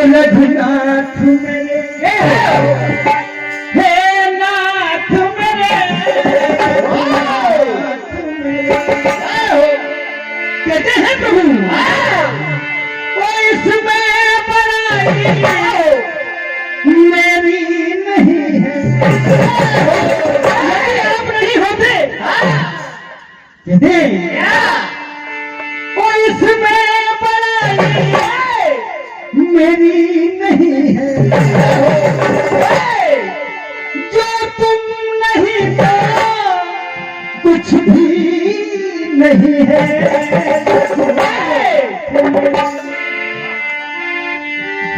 रघुनाथ मेरे हे नाथ मेरे कहते हैं प्रभु वो इसमें बड़ाई मेरी नहीं है। यदि आप नहीं होते कहते वो इसमें बड़ाई मेरी नहीं है। जो तुम नहीं तो कुछ भी नहीं है।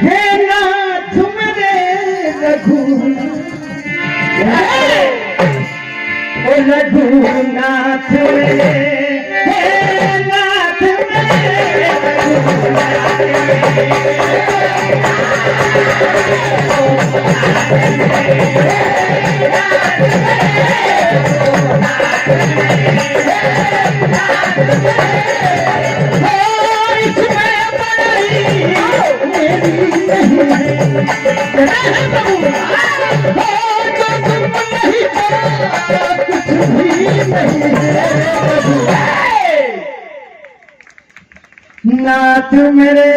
हे नाथ मेरे रघुनाथ मेरे हे नाथ मेरे नाथ मेरे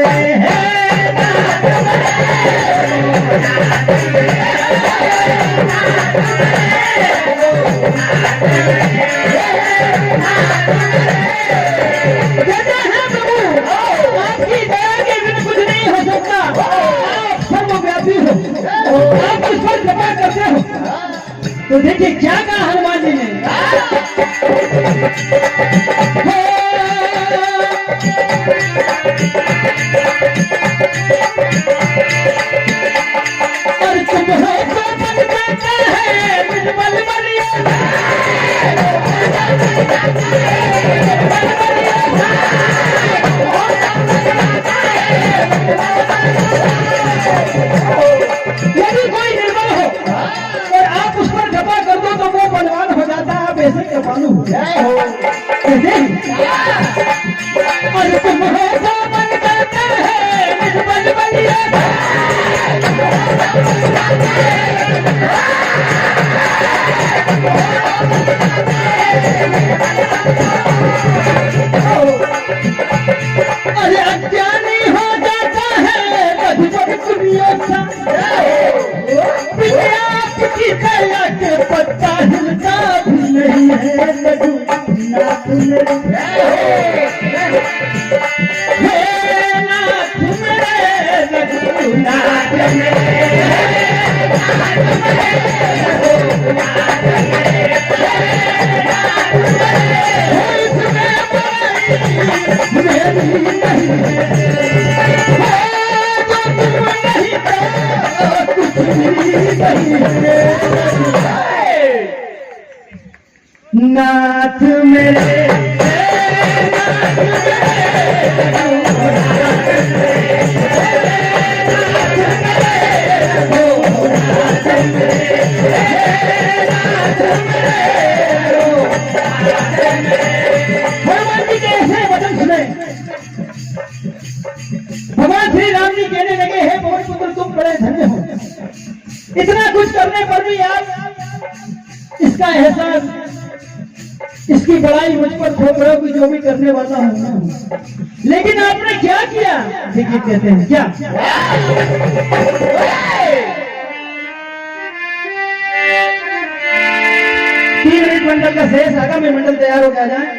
आपकी दया के बिना कुछ नहीं हो सकता। आप सर्वव्यापी हो, आप इस पर कृपा करते हो। तो देखिए क्या कहा हनुमान जी ने, और तुम हो तो बन जाता है बल बलिया यदि कोई निर्बल हो और आप उस पर कृपा कर दो तो वो बलवान हो जाता है। आप ऐसे कृपालु हो जाए हो। और तुम हो तो बन जाता है बल बलिया अरे अज्ञानी हो जाता है आपकी दया के पत्ता हिलता भी नहीं है। रघुनाथ मेरे हे नाथ मेरे रघुनाथ नाथ मेरे भगवान जी के ऐसे वचन सुने। भगवान श्री राम जी कहने लगे हे पवन पुत्र तुम बड़े धन्य हो। इतना कुछ करने पर भी आप इसका एहसास इसकी बड़ाई मुझ पर थोप रहे हो कि जो भी करने वाला हूं ना, लेकिन आपने क्या किया। देखिए कहते हैं क्या, तीन मिनट मंडल का शेष आगामी मंडल तैयार हो जाए।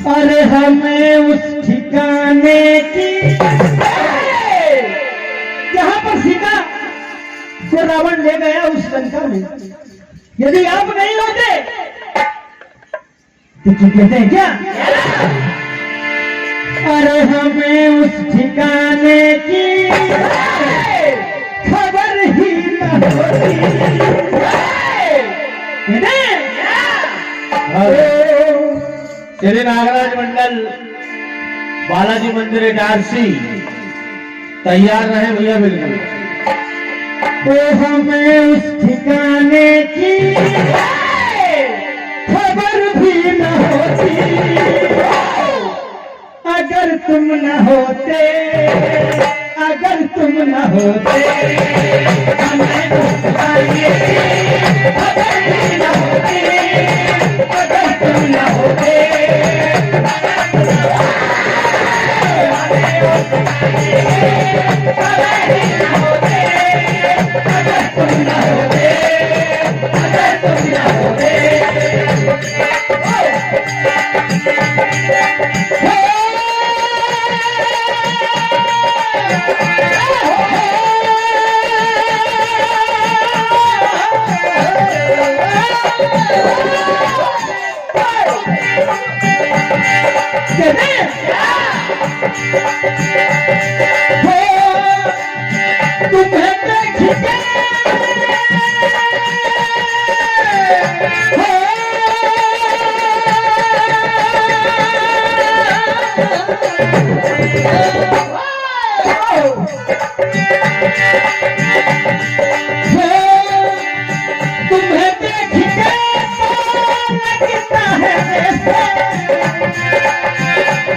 अरे हमें उस ठिकाने की जहां पर सीता को रावण ले गया उस लंका में, यदि आप नहीं होते तो कहते हैं क्या अरे हमें उस ठिकाने की खबर ही न होती। श्री नागराज मंडल बालाजी मंदिर इटारसी तैयार रहे भैया बिल्कुल। तो हमें उस ठिकाने की खबर भी न होती अगर तुम न होते, अगर तुम न होते हमें उस ठिकाने की खबर भी न होती अगर तुम न होते, हमें उस ठिकाने की खबर भी न होती अगर तुम न होते, अगर तुम न होते। तुम्हें देखिए तुम्हें देखिए लगता है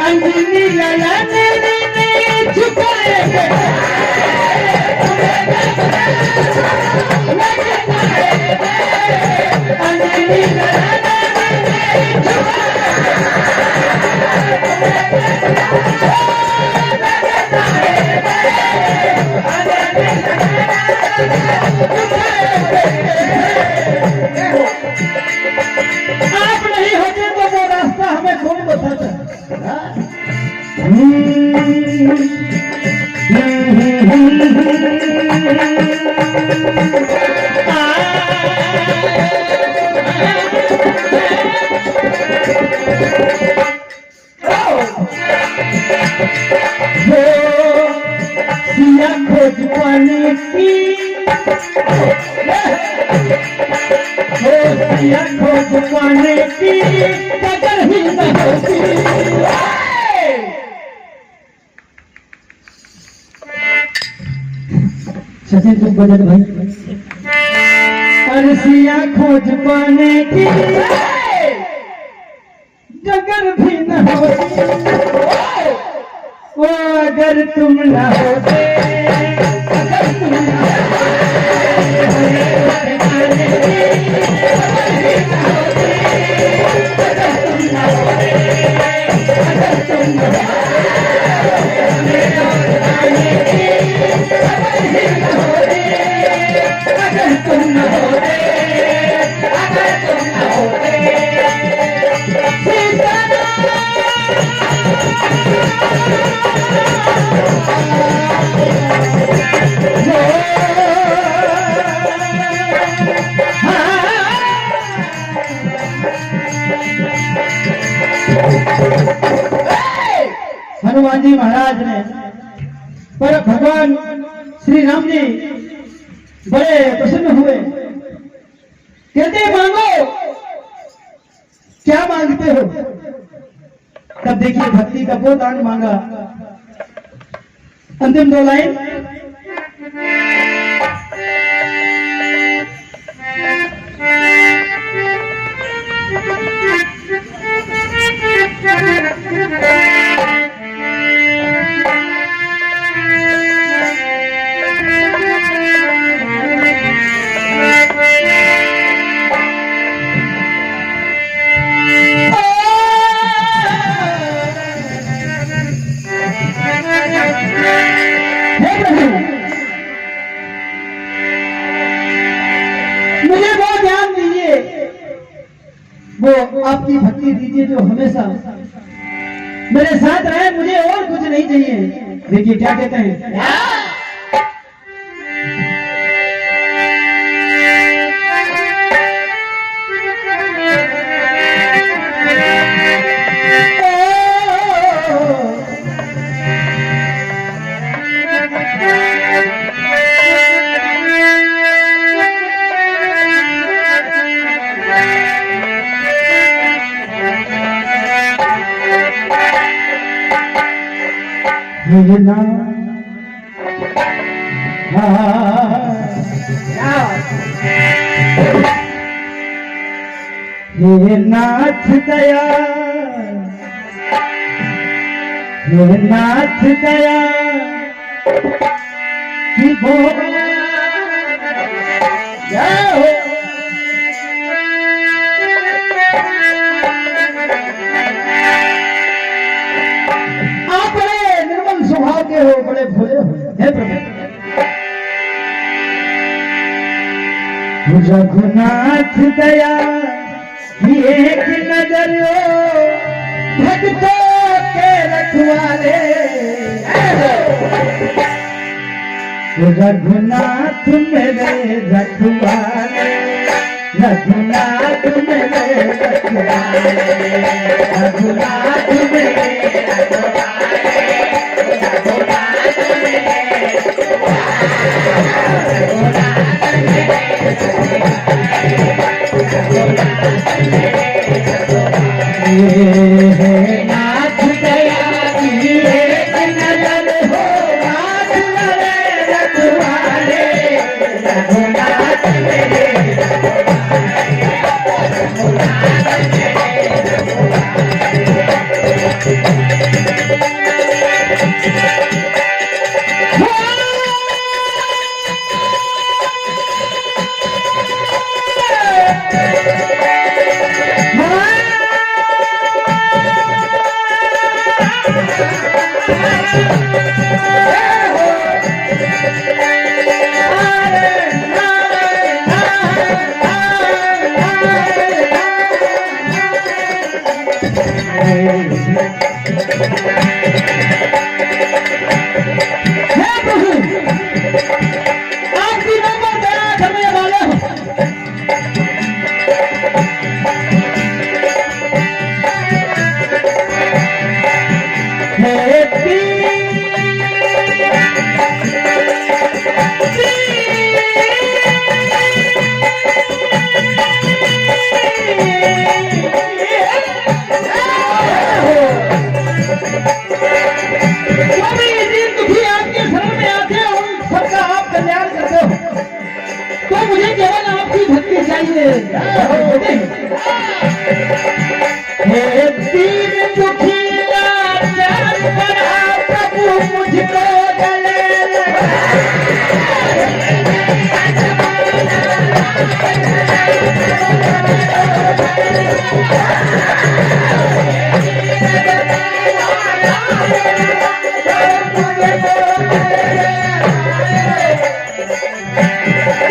अंजनी लला ने झुकाए अंजनी लला आप नहीं होते तो वो रास्ता हमें कौन बताता। सिया खोज पाने की सिया खोज पाने की कदर ही न होती। सचिन तुम बजट भाई सिया खोज पाने की जगर भी न होती वो अगर तुम न होते, अगर तुम न हनुमान जी महाराज ने पर भगवान श्री राम जी बड़े प्रसन्न हुए। कहते मांगो, क्या मांगते हो? तब देखिए भक्ति का वो दान मांगा। अंतिम 2 लाइन मुझे वो ज्ञान दीजिए, वो आपकी भक्ति दीजिए जो हमेशा मेरे साथ रहे, मुझे और कुछ नहीं चाहिए। देखिए क्या कहते हैं। हे नाथ हे नाथ दया, हे नाथ दया की भोग जय हो। आप बड़े निर्मल स्वभाव के हो, बड़े भोले हो, हे प्रभु। रघुनाथ दया की एक नजर भक्तों के रखवाले, रघुनाथ मेरे रखवाले, रघुनाथ मेरे रखवाले, रघुनाथ मेरे नाथ दया की एक नजर हो, नाथ मेरे रखवाले, रघुनाथ मेरे हे दीन दुखिया चरण पड़ा प्रभु मुझको गले लगा।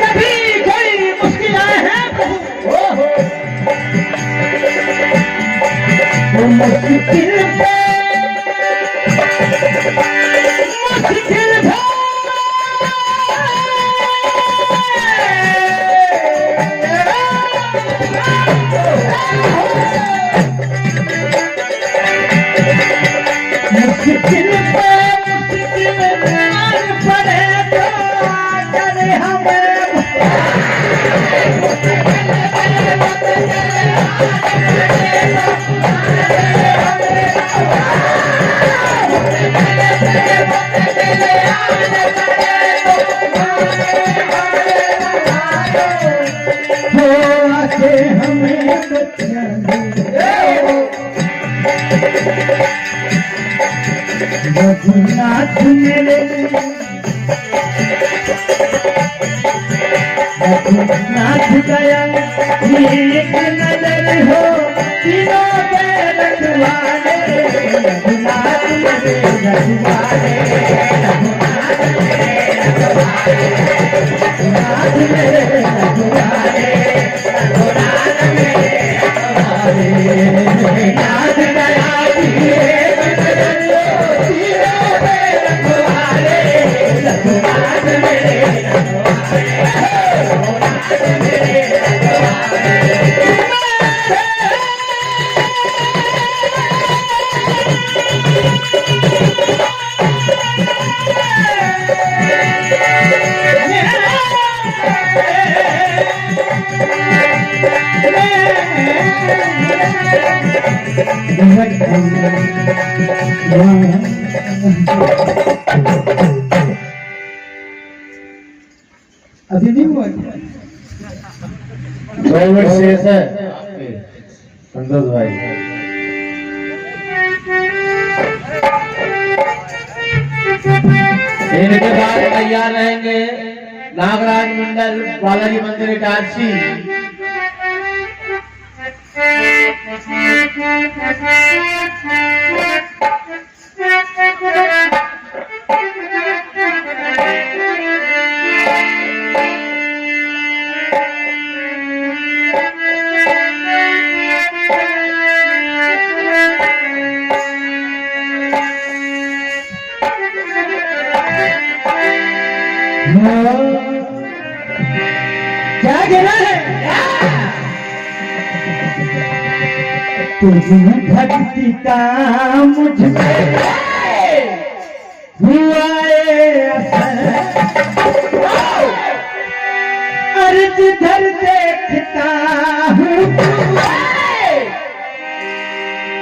कभी कोई मुश्किल आए हैं प्रभु, मुश्किल पे मुश्किल है, मुश्किल पे मुश्किल आन पड़े तो करे हमें हमें रघुनाथ मेरे, रघुनाथ दया एक नजर हो, तीनों के रखवाले, रघुनाथ मेरे रखवाले, रघुनाथ मेरे रखवाले, रघुनाथ मेरे रखवाले, रघुनाथ मेरे रखवाले, नाथ दया की एक नजर हो, तीनों के रखवाले, रघुनाथ मेरे अभी नहीं हुआ 2 मिनट शेष है संतोष भाई। इनके बाद तैयार रहेंगे नागराज मंडल बालाजी मंदिर इटारसी। क्या कहना है? तुझ भक्ति का मुझ में हुआ असर, अर्ज धर देखता हूँ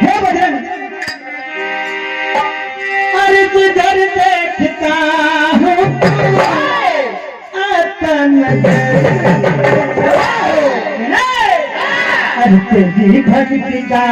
हे बजरंग, अर्ज धर देखता हूँ तेरी भक्ति का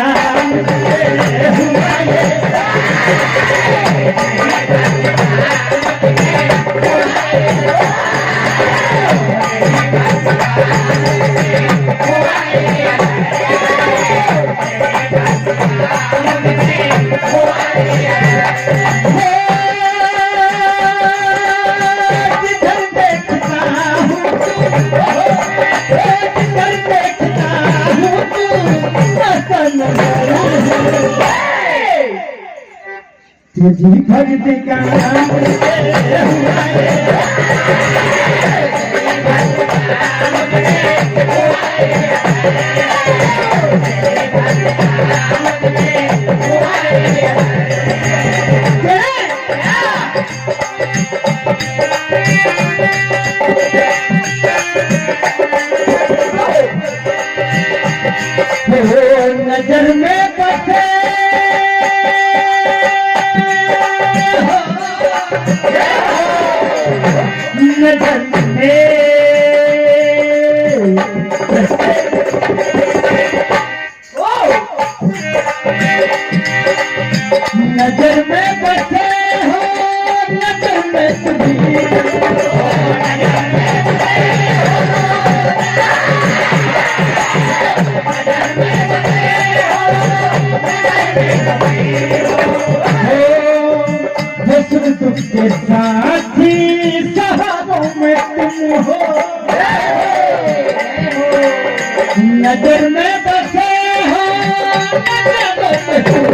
तुझी भक्ति का नजर में बसे नजर में बसे हो, नजर में तुझी दुख के साथी सहारों में तुम हो, नजर में बसे हो, नजर में तुम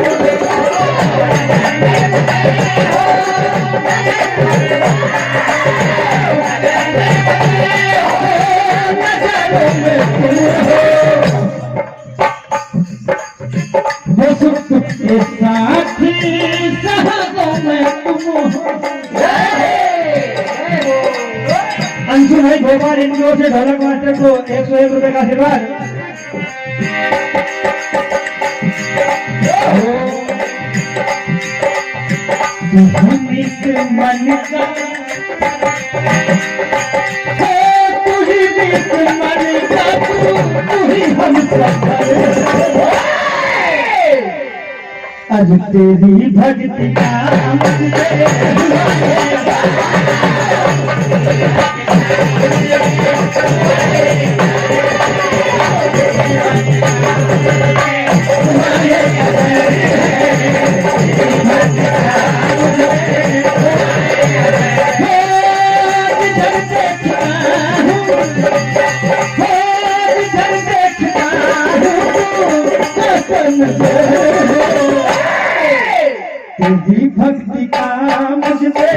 दुख के साथी सहारों में तुम हो। अंशु भाई भोपाल इनकी ओर से ढोलक मास्टर को 101 रुपए का आशीर्वाद। मन का तू ही मन का तू ही हम सब आज तेरी भक्ति का तेरी भक्ति का मुझ पे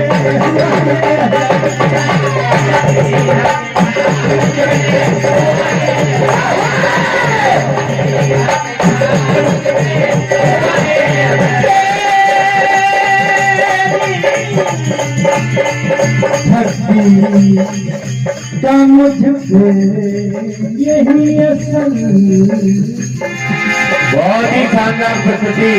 भक्ति का मुझ पे यही असल बहुत ही शानदार प्रस्तुति